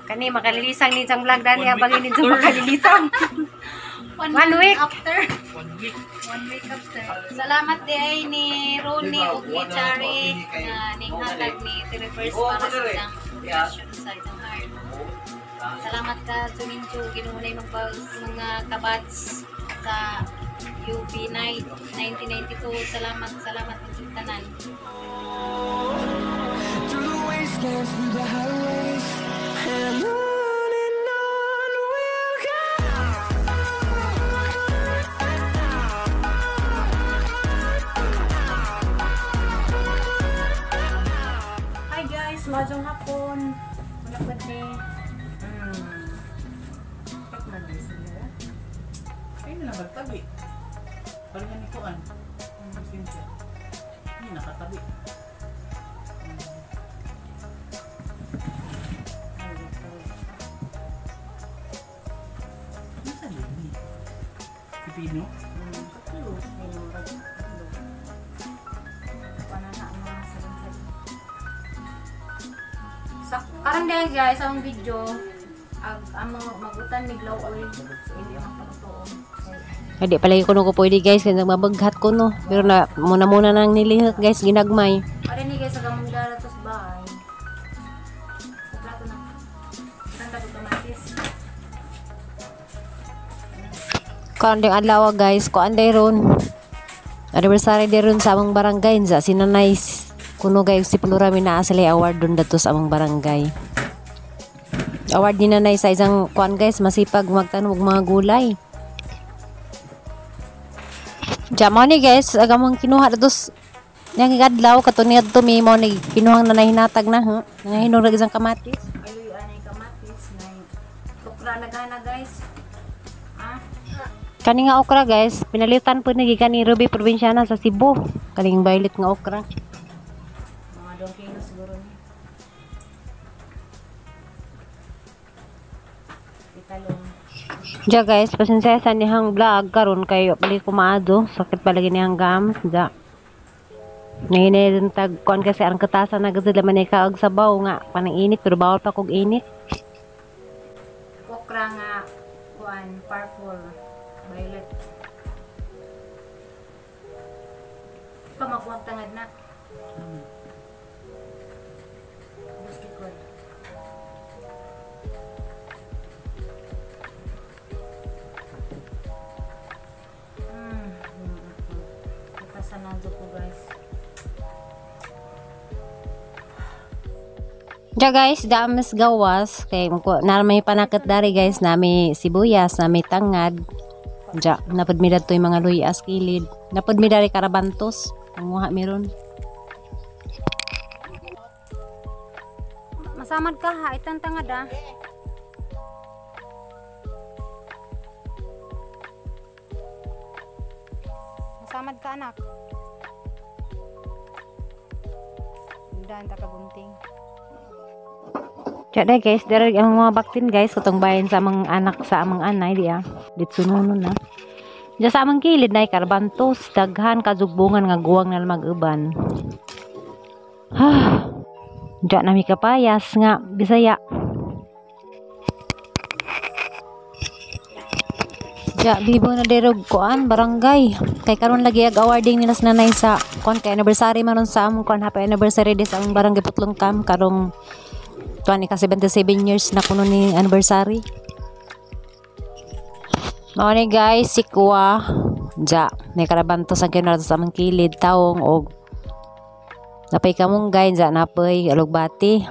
Kani makalilisang ni sang vlog dani abang ini sa makalilisang. One week after. 1 week. 1 week after. Salamat di ay ni Ronnie ug ni Chari na ning hatag ni reverse para sa isang operasyon sa isang heart. Salamat ka Suminchu ginuunay mga kabats sa UP Night 1992. Salamat ng tanan. Through the wastelands, through the highways, and on we'll go. Hi guys, majong hapon. Wala ba ni? Pat na guys nila. Ay na lang tabi. Parang yan ikuan. Simple. Hindi nakatabi. Pino? Karon dahil guys, ang video ang magutan ni Glow Oil hindi ang pagtuon. Hindi pala ko ko pwede guys kasi mabaghat ko no. Pero na muna nang nilihok guys ginagmay. Para ni guys sa gamong dara tos bahay. Sa plato na. Tanda ko kamatis. Karon ding adlaw guys ko anday ron. Anniversary day ron sa among barangay sa sinanay kuno guys si Plurami na asali award dun dato sa among barangay. Award ni nanay sa isang kuan guys masipag magtanom og mga gulay. Jamo ni guys agamong kinuha datos yang adlaw katong niadto mi mo ni kinuhang nanay hinatag na ha. Nangahinog ra isang kamatis. Ayoy anay kamatis na tukra nagana guys. Kani nga okra guys, pinalitan po nagi kani Ruby Provinciana sa Cebu. Kaning violet nga okra. Mga 2 kilo siguro ni. Italong. Ja guys, pasensya sa nihang vlog karon kay balik ko maado, sakit palagi nihang gam. Ja. Ngayon tag kon kasi ang katasan na gud man ay kaag sabaw nga panang init pero bawal pa kog init. Okra nga kuan purple violet. Pamakuwang tangad na. Gusto ko. Katasan na ko guys. Ja guys, damas gawas kay may panakat dari guys nami sibuyas, nami tangad. Ja, napod mi dadto yung mga luyas kilid. Napod mi dari karabantos. Panguha meron. Masamad ka ha, itang tangad ah. Masamad ka anak. Daan ta kabunting. Ja dai guys, dari ang mga baktin guys katong bayan sa among anak sa among anay diya. Ditsunono na. Ja sa among kilid na karabantos, daghan kazugbungan nga guwang na mag-uban. Ha. Ja nami kapayas nga Bisaya. Ja bibo na derog kuan barangay. Kay karon lagi ag awarding nila sa nanay sa kuan kay anniversary maron sa among kuan happy anniversary sa among barangay Putlong Kam karong tuan ka 77 years na kuno ni anniversary. Mao ni guys si Kuwa. Ja, may karabantos ang kinara sa among kilid taong og napay kamunggay ja napay alugbati.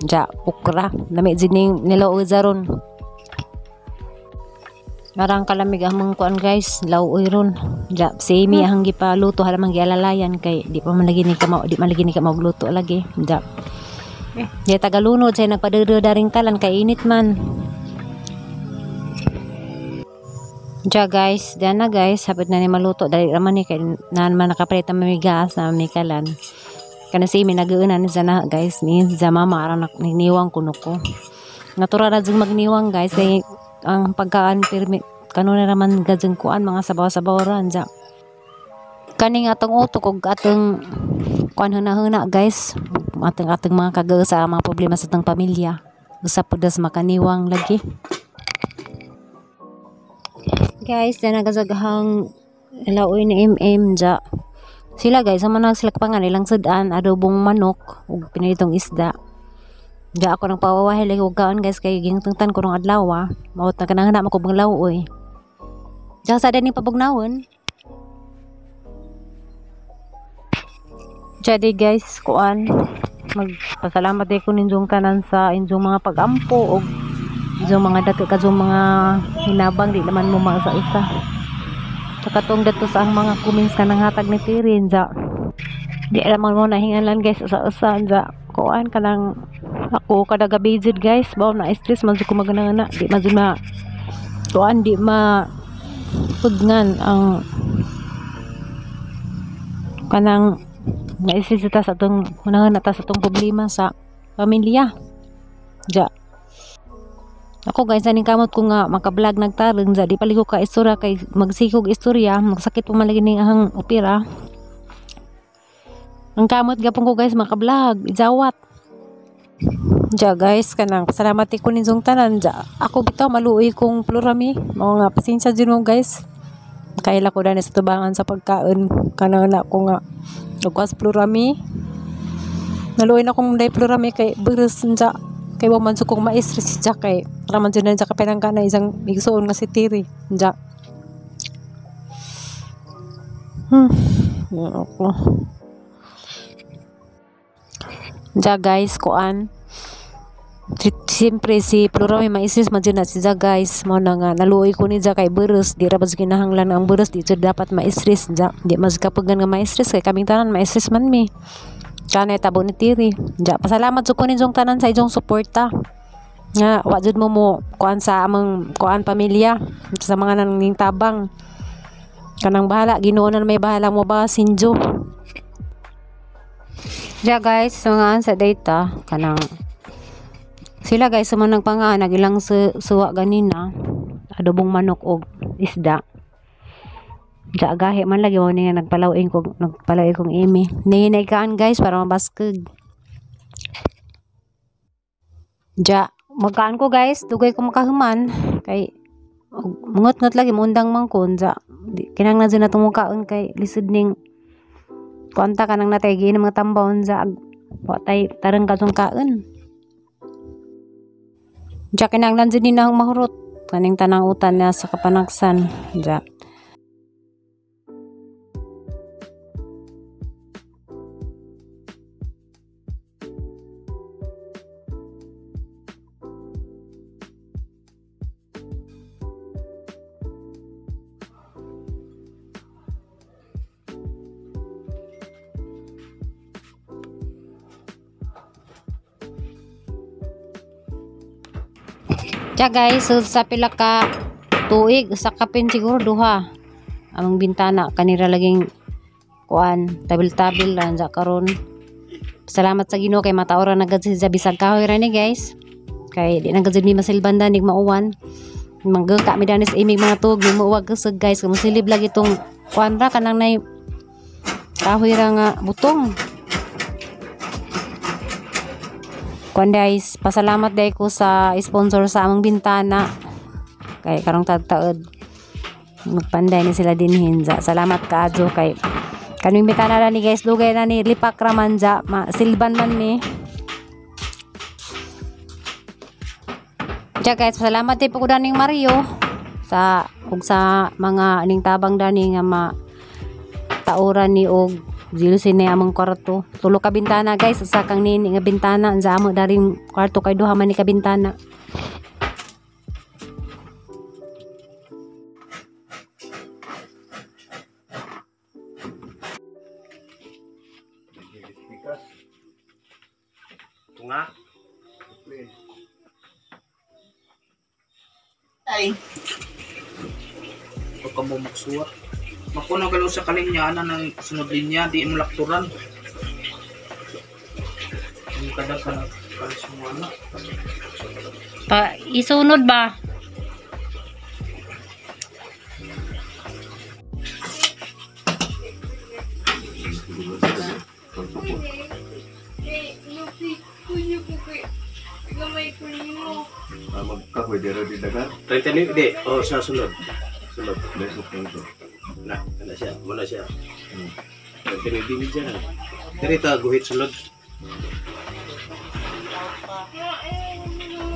Ja, ukra. Lami jining nilaoy zaron. Marang kalamig among kuan guys, laoy ron. Ja, semi ang gipaluto halamang gialalayan kay di pa man lagi ni ka magluto lagi. Ja. Di tagalunod say nagpadero daring talan kay init man. Ja guys, diyan na guys, hapit na ni maluto dali raman ni kay nan man nakapalit ang mamigas na mikalan. Kana si mi nag-uunan sa na guys, ni sa mama aron nagniwang kuno ko. Natural na jud magniwang guys kay ang pagkaan permit kanuna naman gajeng kuan mga sabaw-sabaw ran ja. Kaning atong utok og atong kuan huna-huna guys, atong mga kagawa sa mga problema sa atong pamilya. Usa po das makaniwang lagi. Guys, na nagasaghang laoy ni ja. Sila guys, sama na sila kapangan ilang sudan, adobong manok ug pinitong isda. Ja ako nang pawawahay lagi og kaon guys kay gingtungtan ko nung adlaw. Maot na kanang hana ko bang laoy. Ja sa dani pabugnawon. Jadi guys, kuan magpasalamat ko ninjong tanan sa injong mga pagampo og injong mga dako kazong mga hinabang di naman mo sa isa. Katong dato sa ang mga comments kanang hatag ni Tirin ja. Di naman mo nahinganlan guys usa-usa ja. Kuan kanang ako kada gabi jud guys, baw na stress man jud ko magana di man jud ma kuan di ma pudngan ang kanang naisisita sa itong unahan na sa itong problema sa pamilya ja. Ako guys, aning kamot ko nga maka-vlog nagtarong ja, di paligo ka istorya kay magsikog istorya, magsakit pa man lagi ning ahang opera. Ang kamot gapon ko guys maka-vlog, ijawat. Ja guys, kanang salamat ko ninjong tanan ja. Ako bitaw maluoy kong plurami, mao nga pasensya jud mo guys. Kaila ko dani sa tubangan sa pagkaon kanang na ko nga ugwas plurami. Naluoy na kong day plurami kay beres ja. Kay wa man sukong ma-stress siya kay raman dyan sa kapenang na isang igsoon nga si Tiri ja. Ako ja guys, kuan siyempre si plurami ma-stress man dyan na siya guys. Mo na nga naluoy ko ni ja kay beres di ra ba ginahanglan ang beres di dapat ma-stress ja. Di mas kapagan nga ma-stress kay kaming tanan ma-stress man mi. Kanay tabo ni Tiri. Ja, pasalamat sa kunin jong tanan sa ijong suporta. Nga, wa jud mo kuan sa among kuan pamilya sa mga nanging tabang. Kanang bahala, Ginoo na may bahala mo ba sinjo. Ja guys, mga sa data kanang sila guys sa manang panganag ilang suwa ganina, adobong manok og isda. Ja gahi man lagi mo nga nagpalawin kong imi. Nihinay kaan guys para mabaskeg. Ja magkaan ko guys, dugay ko makahuman kay mungot-ngot lagi mundang mangkon ja. Kinahanglan jud na tumukaon kay lisod ning konta kanang natay gi mga tambawon ja wa tay tarang kadtong kaon. Ja kinahanglan jud ni nang mahurot kaning tanang utan na sa kapanaksan ja. Ja guys, so sa pila ka tuig sa kapin siguro duha among bintana kanira laging kuan tabil-tabil lang ja karon. Salamat sa Ginoo kay mataora na gad sa bisag kahoy ra ni guys. Kay di na gad mi masilbanda nig mauwan. Manggka mi danis imig mga tuog ni muuwag kusog guys, kamo silib lagi tong kuan ra kanang nay kahoy ra nga butong. Kuan guys, pasalamat day ko sa sponsor sa among bintana. Kay karong tagtaod magpanday ni sila dinhin ja. Salamat kaadyo kay kanang bintana na ni guys, dugay na ni lipak raman ja, silban man mi. Ja guys, salamat din po ko daning Mario sa ug sa mga aning tabang dani nga taoran ni og Jilusin na among kwarto. Tulo ka bintana guys, usa kang nini nga bintana sa amo daring kwarto kay duha man ni ka bintana. Tunga. Ay. Huwag ka mo magsuwa. Makuno galaw sa kalinya ng sunod linya, di mo lakturan. Yung kada ka na Pa, isunod ba? Kuya ko kay gamay ko niyo. magkahoy dira di dagat. 30 ni di. Oh, sa sulod. Sulod. Lesok lang to. Ana siya, muna siya. 30 ni diyan. Diri ta guhit sulod.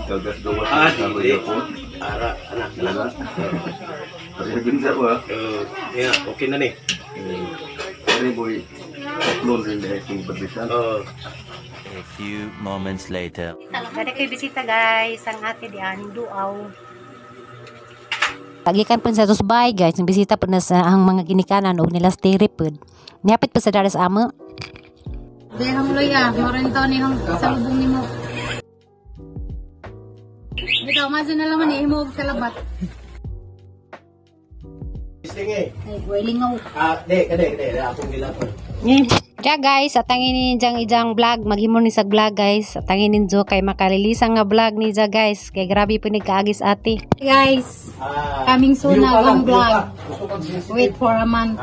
Gagas gawas Ah, sa di. ko. Ara, anak na. Kasi ginsa ko ha. Yeah, okay na ni. Ari boy. Upload rin dahil kung berbisan. Oh, A few moments later. Gada kay bisita guys, ang ate di ang duaw. Pagikan po sa tusbay guys, ang bisita po na sa ang mga ginikanan o nila stiri po. Niapit po sa daras amo. Di hamloy ah, morin to ni hang sa lubong nimo. Bitaw maso na laman ni imo sa labat. istingi. Ay, lingaw. Ah, kade, akong gilapon. Ja guys, atangin ni ijang vlog, maghimo ni sa vlog guys. Atangin ninyo kay makalilisang nga vlog ni ja guys. Kay grabe po ni kaagis ate. Guys, coming soon na akong vlog. Wait for a month.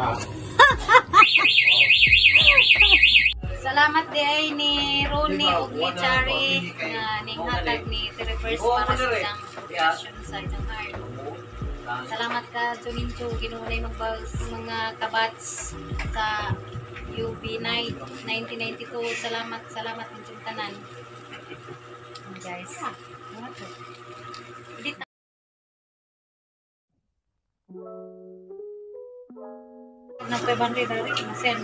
Salamat di ay ni Ronnie ug ni Chari nga ning hatag ni Reverse para sa ilang profession sa ilang heart. Salamat ka Junincho ginuunay mga kabats sa UB Night 1992. Salamat din tanan. Guys. Nagpebante dari, masend